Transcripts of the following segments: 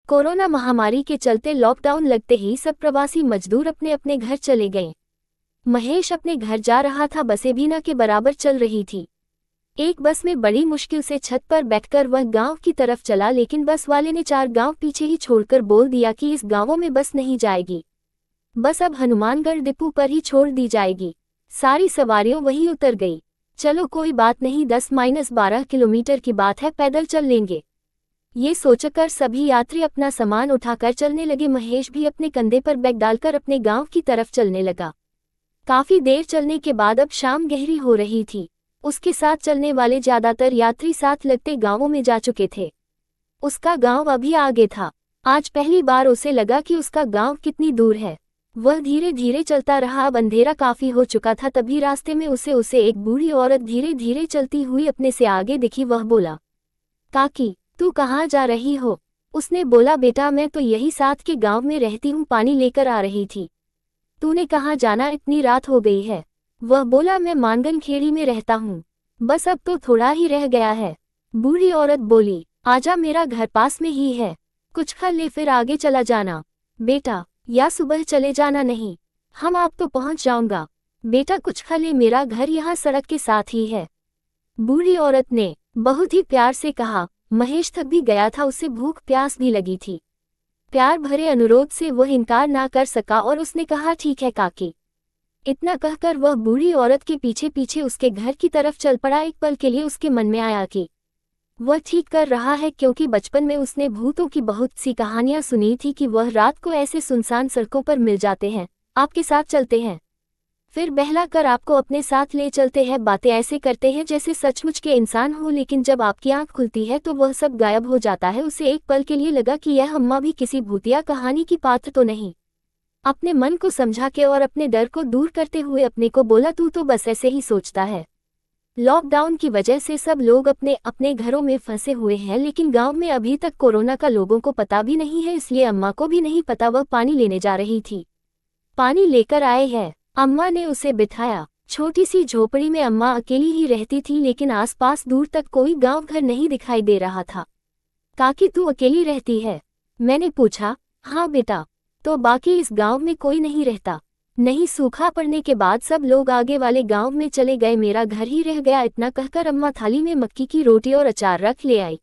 Corona महामारी के चलते लॉकडाउन लगते ही सब प्रवासी मजदूर अपने अपने घर चले गए। महेश अपने घर जा रहा था, बसें भी न के बराबर चल रही थी। एक बस में बड़ी मुश्किल से छत पर बैठकर वह गांव की तरफ चला, लेकिन बस वाले ने 4 गांव पीछे ही छोड़कर बोल दिया कि इस गांवों में बस नहीं जाएगी, बस अब हनुमानगढ़ डिपो पर ही छोड़ दी जाएगी। सारी सवारियों वहीं उतर गई। चलो कोई बात नहीं, 10-12 किलोमीटर की बात है, पैदल चल लेंगे। ये सोचकर सभी यात्री अपना सामान उठाकर चलने लगे। महेश भी अपने कंधे पर बैग डालकर अपने गांव की तरफ चलने लगा। काफी देर चलने के बाद अब शाम गहरी हो रही थी। उसके साथ चलने वाले ज्यादातर यात्री साथ लगते गांवों में जा चुके थे। उसका गांव अभी आगे था। आज पहली बार उसे लगा कि उसका गांव कितनी दूर है। वह धीरे धीरे चलता रहा। अब अंधेरा काफी हो चुका था। तभी रास्ते में उसे एक बूढ़ी औरत धीरे धीरे चलती हुई अपने से आगे दिखी। वह बोला, काकी तू कहाँ जा रही हो? उसने बोला, बेटा मैं तो यही साथ के गांव में रहती हूँ, पानी लेकर आ रही थी। तूने कहाँ जाना, इतनी रात हो गई है? वह बोला, मैं मानगन खेड़ी में रहता हूँ, बस अब तो थोड़ा ही रह गया है। बूढ़ी औरत बोली, आजा, मेरा घर पास में ही है, कुछ खा ले फिर आगे चला जाना। बेटा या सुबह चले जाना। नहीं, हम आप तो पहुँच जाऊंगा। बेटा कुछ खा ले, मेरा घर यहाँ सड़क के साथ ही है। बूढ़ी औरत ने बहुत ही प्यार से कहा। महेश थक भी गया था, उसे भूख प्यास भी लगी थी। प्यार भरे अनुरोध से वह इनकार ना कर सका और उसने कहा, ठीक है काकी। इतना कहकर वह बूढ़ी औरत के पीछे पीछे उसके घर की तरफ चल पड़ा। एक पल के लिए उसके मन में आया कि वह ठीक कर रहा है, क्योंकि बचपन में उसने भूतों की बहुत सी कहानियां सुनी थी कि वह रात को ऐसे सुनसान सड़कों पर मिल जाते हैं, आपके साथ चलते हैं, फिर बहला कर आपको अपने साथ ले चलते हैं, बातें ऐसे करते हैं जैसे सचमुच के इंसान हो, लेकिन जब आपकी आंख खुलती है तो वह सब गायब हो जाता है। उसे एक पल के लिए लगा कि यह अम्मा भी किसी भूतिया कहानी की पात्र तो नहीं। अपने मन को समझा के और अपने डर को दूर करते हुए अपने को बोला, तू तो बस ऐसे ही सोचता है। लॉकडाउन की वजह से सब लोग अपने अपने घरों में फंसे हुए हैं, लेकिन गांव में अभी तक कोरोना का लोगों को पता भी नहीं है, इसलिए अम्मा को भी नहीं पता। वह पानी लेने जा रही थी। पानी लेकर आए हैं। अम्मा ने उसे बिठाया। छोटी सी झोपड़ी में अम्मा अकेली ही रहती थी, लेकिन आसपास दूर तक कोई गांव घर नहीं दिखाई दे रहा था। काकी तू अकेली रहती है? मैंने पूछा। हाँ बेटा। तो बाकी इस गांव में कोई नहीं रहता? नहीं, सूखा पड़ने के बाद सब लोग आगे वाले गांव में चले गए, मेरा घर ही रह गया। इतना कहकर अम्मा थाली में मक्की की रोटी और अचार रख ले आई।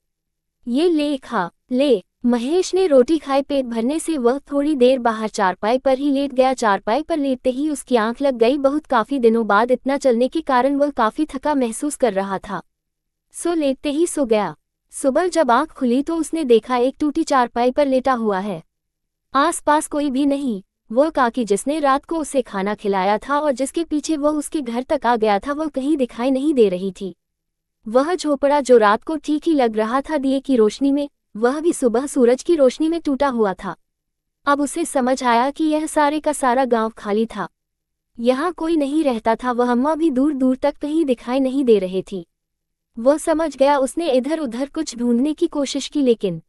ये ले खा ले। महेश ने रोटी खाई। पेट भरने से वह थोड़ी देर बाहर चारपाई पर ही लेट गया। चारपाई पर लेटते ही उसकी आंख लग गई। बहुत काफी दिनों बाद इतना चलने के कारण वह काफी थका महसूस कर रहा था, सो लेटते ही सो गया। सुबह जब आंख खुली तो उसने देखा एक टूटी चारपाई पर लेटा हुआ है। आसपास कोई भी नहीं। वह काकी जिसने रात को उसे खाना खिलाया था और जिसके पीछे वह उसके घर तक आ गया था, वह कहीं दिखाई नहीं दे रही थी। वह झोपड़ा जो रात को ठीक ही लग रहा था दिए की रोशनी में, वह भी सुबह सूरज की रोशनी में टूटा हुआ था। अब उसे समझ आया कि यह सारे का सारा गांव खाली था, यहाँ कोई नहीं रहता था। वह अम्मा भी दूर दूर तक कहीं दिखाई नहीं दे रही थी। वह समझ गया। उसने इधर उधर कुछ ढूंढने की कोशिश की, लेकिन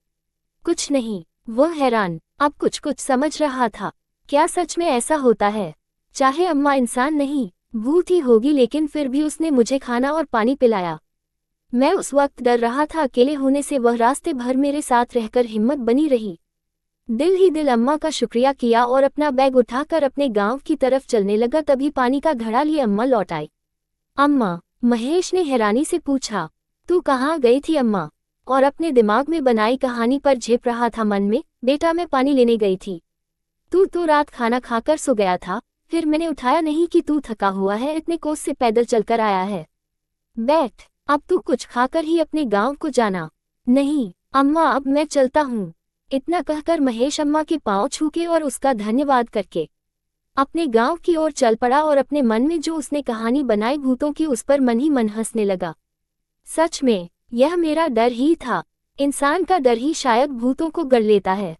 कुछ नहीं। वह हैरान, अब कुछ कुछ समझ रहा था। क्या सच में ऐसा होता है? चाहे अम्मा इंसान नहीं, भूत ही होगी, लेकिन फिर भी उसने मुझे खाना और पानी पिलाया। मैं उस वक्त डर रहा था, अकेले होने से वह रास्ते भर मेरे साथ रहकर हिम्मत बनी रही। दिल ही दिल अम्मा का शुक्रिया किया और अपना बैग उठाकर अपने गांव की तरफ चलने लगा। तभी पानी का घड़ा लिए अम्मा लौट आई। अम्मा? महेश ने हैरानी से पूछा। तू कहाँ गई थी अम्मा? और अपने दिमाग में बनाई कहानी पर झेप रहा था मन में। बेटा मैं पानी लेने गई थी। तू तो रात खाना खाकर सो गया था, फिर मैंने उठाया नहीं कि तू थका हुआ है, इतने कोस से पैदल चलकर आया है। बैठ, अब तू कुछ खाकर ही अपने गांव को जाना। नहीं अम्मा, अब मैं चलता हूँ। इतना कहकर महेश अम्मा के पांव छू के और उसका धन्यवाद करके अपने गांव की ओर चल पड़ा और अपने मन में जो उसने कहानी बनाई भूतों की, उस पर मन ही मन हंसने लगा। सच में यह मेरा डर ही था। इंसान का डर ही शायद भूतों को गढ़ लेता है।